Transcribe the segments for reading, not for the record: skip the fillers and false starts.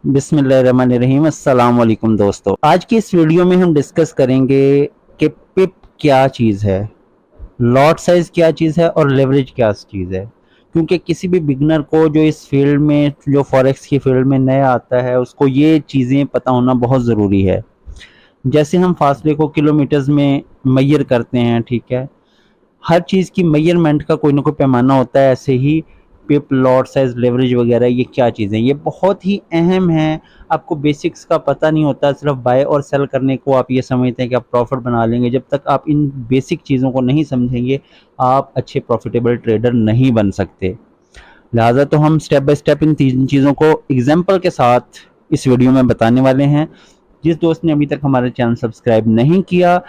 बिस्मिल्लाहिर्रहमानिर्रहीम। अस्सलाम वालेकुम दोस्तों, आज की इस वीडियो में हम डिस्कस करेंगे कि पिप क्या चीज़ है, लॉट साइज क्या चीज़ है और लेवरेज क्या चीज़ है। क्योंकि किसी भी बिगनर को जो इस फील्ड में, जो फॉरेक्स की फील्ड में नया आता है, उसको ये चीज़ें पता होना बहुत ज़रूरी है। जैसे हम फासले को किलोमीटर्स में मैयर करते हैं, ठीक है, हर चीज़ की मेजरमेंट का कोई ना कोई पैमाना होता है। ऐसे ही पिप, लॉट साइज, लेवरेज वगैरह ये क्या चीज़ें, ये बहुत ही अहम है। आपको बेसिक्स का पता नहीं होता, सिर्फ बाय और सेल करने को आप ये समझते हैं कि आप प्रॉफिट बना लेंगे। जब तक आप इन बेसिक चीज़ों को नहीं समझेंगे, आप अच्छे प्रॉफिटेबल ट्रेडर नहीं बन सकते। लिहाजा तो हम स्टेप बाय स्टेप इन तीन चीज़ों को एग्जाम्पल के साथ इस वीडियो में बताने वाले हैं। जिस दोस्त ने अभी तक हमारा चैनल सब्सक्राइब नहीं किया,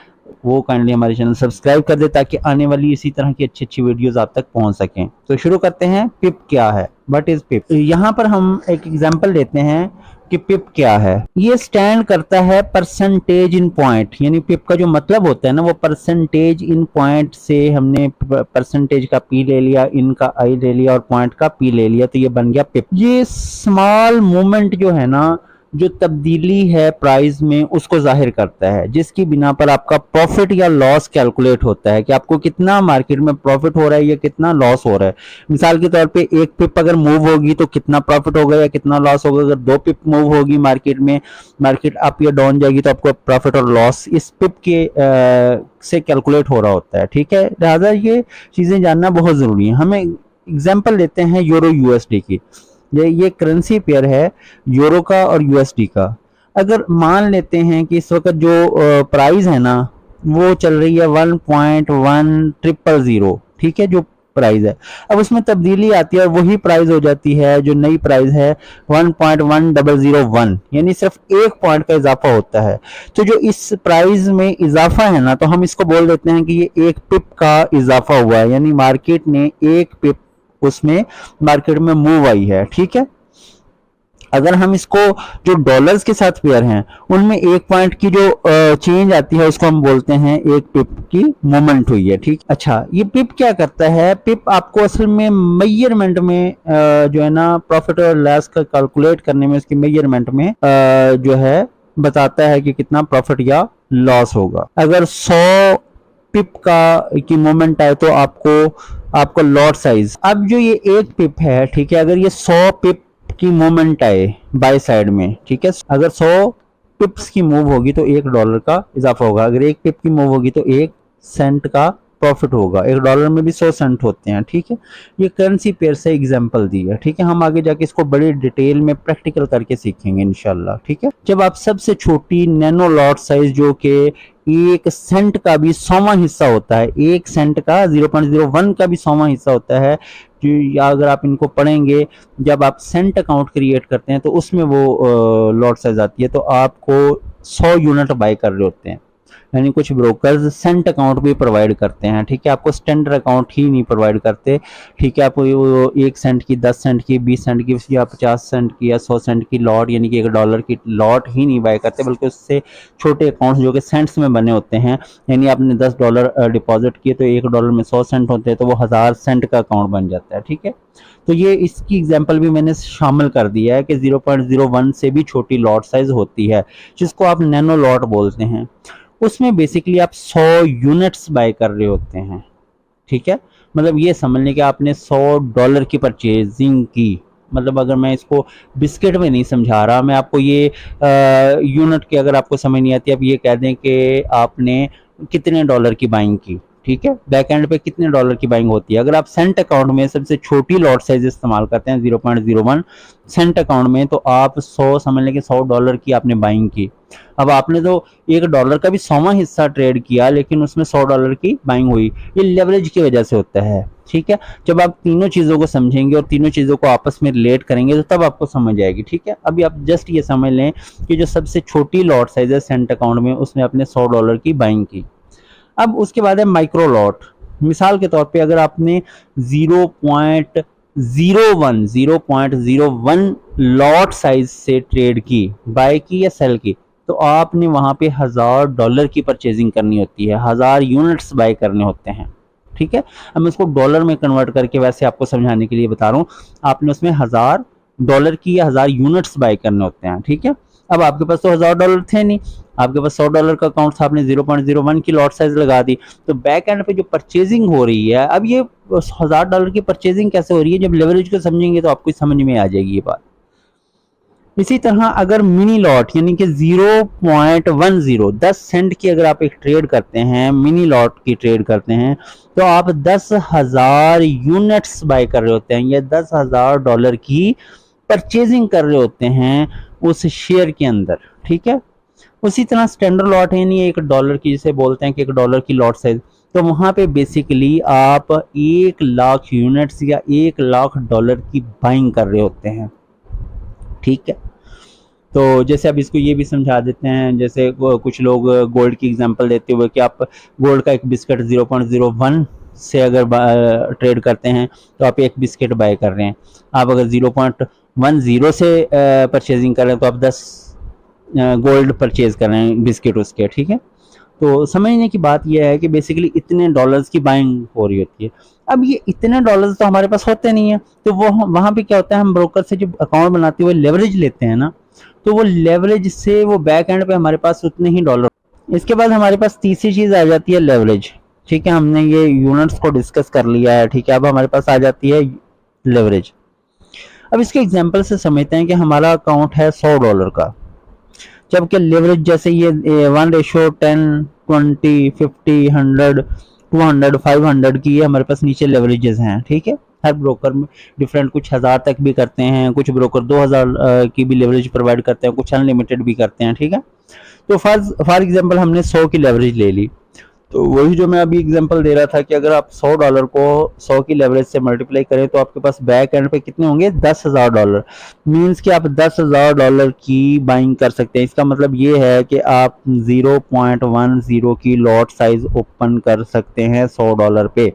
वो काइंडली हमारे चैनल सब्सक्राइब कर दे, ताकि आने वाली इसी तरह की अच्छी अच्छी वीडियोस आप तक पहुंच सकें। तो शुरू करते हैं। पिप क्या है, व्हाट इज पिप। यहाँ पर हम एक एग्जांपल लेते हैं कि पिप क्या है। ये स्टैंड करता है परसेंटेज इन पॉइंट, यानी पिप का जो मतलब होता है ना, वो परसेंटेज इन पॉइंट से हमने परसेंटेज का पी ले लिया, इन का आई ले लिया और पॉइंट का पी ले लिया, तो ये बन गया पिप। ये स्मॉल मूवमेंट जो है ना, जो तब्दीली है प्राइस में, उसको जाहिर करता है, जिसकी बिना पर आपका प्रॉफिट या लॉस कैलकुलेट होता है कि आपको कितना मार्केट में प्रॉफिट हो रहा है या कितना लॉस हो रहा है। मिसाल के तौर पे एक पिप अगर मूव होगी तो कितना प्रॉफिट होगा या कितना लॉस होगा। अगर दो पिप मूव होगी मार्केट में, मार्केट अप या डाउन जाएगी, तो आपको प्रॉफिट और लॉस इस पिप के से कैलकुलेट हो रहा होता है, ठीक है। लिहाजा ये चीजें जानना बहुत जरूरी है। हमें एग्जाम्पल लेते हैं यूरो यूएसडी की। ये करेंसी पेयर है यूरो का और यूएसडी का। अगर मान लेते हैं कि इस वक्त जो प्राइस है ना, वो चल रही है 1.1000, ठीक है, जो प्राइस है। अब उसमें तब्दीली आती है और वही प्राइस हो जाती है, जो नई प्राइस है 1.1001, यानी सिर्फ एक पॉइंट का इजाफा होता है। तो जो इस प्राइस में इजाफा है ना, तो हम इसको बोल देते हैं कि ये एक पिप का इजाफा हुआ है, यानी मार्केट ने एक पिप उसमें मार्केट में मूव आई है, ठीक है। अगर हम इसको जो डॉलर्स के साथ पेयर हैं, उनमें एक पॉइंट की जो चेंज आती है, उसको हम बोलते हैं एक पिप की मूवमेंट हुई है, ठीक। अच्छा, ये पिप क्या करता है? पिप आपको असल में मेजरमेंट में जो है ना, प्रॉफिट और लॉस का कैलकुलेट करने में, उसकी मेजरमेंट में जो है बताता है कि कितना प्रॉफिट या लॉस होगा। अगर 100 पिप का की मोमेंट आए तो आपको लॉट साइज, अब जो ये एक पिप है, ठीक है, अगर ये 100 पिप की मूवमेंट आए बाय साइड में, ठीक है, अगर 100 पिप्स की मूव होगी तो $1 का इजाफा होगा। अगर एक पिप की मूव होगी तो 1 सेंट का प्रॉफिट होगा। $1 में भी 100 सेंट होते हैं, ठीक है। ये करेंसी पेयर से एग्जांपल दी है, ठीक है। हम आगे जाके इसको बड़ी डिटेल में प्रैक्टिकल करके सीखेंगे इंशाल्लाह, ठीक है। जब आप सबसे छोटी नैनो लॉट साइज, जो कि 1 सेंट का भी 100वां हिस्सा होता है, 1 सेंट का 0.01 का भी 100वां हिस्सा होता है, या अगर आप इनको पढ़ेंगे, जब आप सेंट अकाउंट क्रिएट करते हैं तो उसमें वो लॉट साइज आती है, तो आपको 100 यूनिट बाय कर रहे होते हैं। यानी कुछ ब्रोकर्स सेंट अकाउंट भी प्रोवाइड करते हैं, ठीक है, आपको स्टैंडर्ड अकाउंट ही नहीं प्रोवाइड करते, ठीक है। आपको 1 सेंट की, 10 सेंट की, 20 सेंट की या 50 सेंट की या 100 सेंट की लॉट, यानी कि $1 की लॉट ही नहीं बाय करते, बल्कि उससे छोटे अकाउंट्स जो कि सेंट्स में बने होते हैं। यानी आपने $10 डिपॉजिट किए तो $1 में 100 सेंट होते हैं, तो वो 1000 सेंट का अकाउंट बन जाता है, ठीक है। तो ये इसकी एग्जांपल भी मैंने शामिल कर दिया है कि 0.01 से भी छोटी लॉट साइज होती है, जिसको आप नैनो लॉट बोलते हैं। उसमें बेसिकली आप 100 यूनिट्स बाय कर रहे होते हैं, ठीक है। मतलब ये समझ लें कि आपने $100 की परचेजिंग की। मतलब अगर मैं इसको बिस्किट में नहीं समझा रहा, मैं आपको ये यूनिट की अगर आपको समझ नहीं आती, आप ये कह दें कि आपने कितने डॉलर की बाइंग की, ठीक है, बैक एंड पे कितने डॉलर की बाइंग होती है। अगर आप सेंट अकाउंट में सबसे छोटी लॉट साइज इस्तेमाल करते हैं 0.01 सेंट अकाउंट में, तो आप 100 समझ लें कि $100 की आपने बाइंग की। अब आपने तो $1 का भी 100वां हिस्सा ट्रेड किया, लेकिन उसमें $100 की बाइंग हुई। ये लेवरेज की वजह से होता है, ठीक है। जब आप तीनों चीज़ों को समझेंगे और तीनों चीज़ों को आपस में रिलेट करेंगे, तो तब आपको समझ आएगी, ठीक है। अभी आप जस्ट ये समझ लें कि जो सबसे छोटी लॉट साइज है सेंट अकाउंट में, उसमें आपने $100 की बाइंग की। अब उसके बाद है माइक्रो लॉट। मिसाल के तौर पे अगर आपने 0.01 लॉट साइज से ट्रेड की, बाय की या सेल की, तो आपने वहां पे $1000 की परचेजिंग करनी होती है, 1000 यूनिट्स बाय करने होते हैं, ठीक है। अब मैं इसको डॉलर में कन्वर्ट करके वैसे आपको समझाने के लिए बता रहा हूँ। आपने उसमें 1000 डॉलर की या 1000 यूनिट्स बाय करने होते हैं, ठीक है। अब आपके पास तो $1000 थे नहीं, आपके पास $100 का अकाउंट था, आपने 0.01 की लॉट साइज लगा दी, तो बैक एंड पे जो परचेजिंग हो रही है, अब ये $1000 की परचेजिंग कैसे हो रही है, जब लेवरेज को समझेंगे तो आपको समझ में आ जाएगी ये बात। इसी तरह अगर मिनी लॉट यानी कि 0.10 10 सेंट की अगर आप एक ट्रेड करते हैं, मिनी लॉट की ट्रेड करते हैं, तो आप 10,000 यूनिट्स बाय कर रहे होते हैं या $10,000 की परचेजिंग कर रहे होते हैं उस शेयर के अंदर, ठीक है। उसी तरह स्टैंडर्ड लॉट है यानी $1 की, जिसे बोलते हैं कि $1 की लॉट साइज, तो वहां पे बेसिकली आप 1,00,000 यूनिट्स या $1,00,000 की बाइंग कर रहे होते हैं, ठीक है। तो जैसे अब इसको ये भी समझा देते हैं, जैसे कुछ लोग गोल्ड की एग्जांपल देते हुए कि आप गोल्ड का एक बिस्किट 0.01 से अगर ट्रेड करते हैं तो आप एक बिस्किट बाय कर रहे हैं। आप अगर 0.10 से परचेजिंग कर रहे हैं तो आप 10 गोल्ड परचेज कर रहे हैं बिस्किट उसके, ठीक है। तो समझने की बात यह है कि बेसिकली इतने डॉलर्स की बाइंग हो रही होती है। अब ये इतने डॉलर्स तो हमारे पास होते नहीं है, तो वो वहां पे क्या होता है, हम ब्रोकर से जो अकाउंट बनाते हुए लेवरेज लेते हैं ना, तो वो लेवरेज से वो बैक एंड पे हमारे पास उतने ही डॉलर। इसके बाद हमारे पास तीसरी चीज आ जाती है लेवरेज, ठीक है। हमने ये यूनिट्स को डिस्कस कर लिया है, ठीक है। अब हमारे पास आ जाती है लेवरेज। अब इसके एग्जांपल से समझते हैं कि हमारा अकाउंट है $100 का, जबकि लेवरेज जैसे ये 1:10, 20, 50, 100, 200, 500 की ये हमारे पास नीचे लेवरेजेस हैं, ठीक है। हर ब्रोकर में डिफरेंट, कुछ 1000 तक भी करते हैं, कुछ ब्रोकर 2000 की भी लेवरेज प्रोवाइड करते हैं, कुछ अनलिमिटेड भी करते हैं, ठीक है। तो फॉर एग्जांपल हमने 100 की लेवरेज ले ली, तो वही जो मैं अभी एग्जांपल दे रहा था कि अगर आप $100 को 100 की लेवरेज से मल्टीप्लाई करें तो आपके पास बैक एंड पे कितने होंगे, $10,000। मींस कि आप $10,000 की बाइंग कर सकते हैं। इसका मतलब ये है कि आप 0.10 की लॉट साइज ओपन कर सकते हैं $100 पे।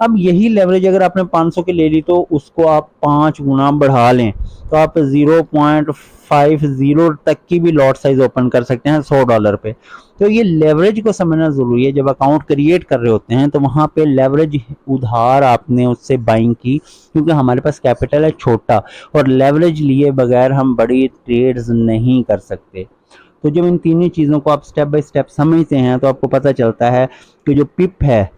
अब यही लेवरेज अगर आपने 500 की ले ली तो उसको आप 5 गुना बढ़ा लें तो आप 0.50 तक की भी लॉट साइज ओपन कर सकते हैं $100 पे। तो ये लेवरेज को समझना जरूरी है। जब अकाउंट क्रिएट कर रहे होते हैं तो वहां पे लेवरेज उधार आपने उससे बाइंग की, क्योंकि हमारे पास कैपिटल है छोटा और लेवरेज लिए बगैर हम बड़ी ट्रेड्स नहीं कर सकते। तो जब इन तीनों चीज़ों को आप स्टेप बाय स्टेप समझते हैं तो आपको पता चलता है कि जो पिप है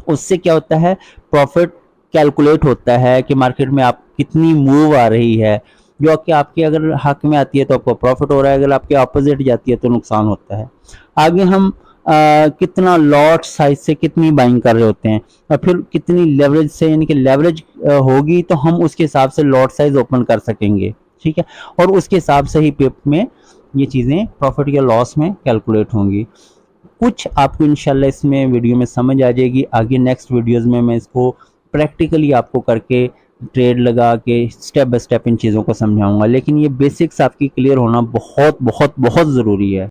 उससे क्या होता है, प्रॉफिट कैलकुलेट होता है कि मार्केट में आप कितनी मूव आ रही है, जो कि आपके अगर हक में आती है तो आपको प्रॉफिट हो रहा है, अगर आपके ऑपोजिट जाती है तो नुकसान होता है। आगे हम कितना लॉट साइज से कितनी बाइंग कर रहे होते हैं और फिर कितनी लेवरेज से, यानी कि लेवरेज होगी तो हम उसके हिसाब से लॉट साइज ओपन कर सकेंगे, ठीक है। और उसके हिसाब से ही पिप में ये चीज़ें प्रॉफिट या लॉस में कैलकुलेट होंगी। कुछ आपको इंशाल्लाह इसमें वीडियो में समझ आ जाएगी। आगे नेक्स्ट वीडियोस में मैं इसको प्रैक्टिकली आपको करके ट्रेड लगा के स्टेप बाय स्टेप इन चीज़ों को समझाऊंगा, लेकिन ये बेसिक्स आपकी क्लियर होना बहुत बहुत बहुत ज़रूरी है।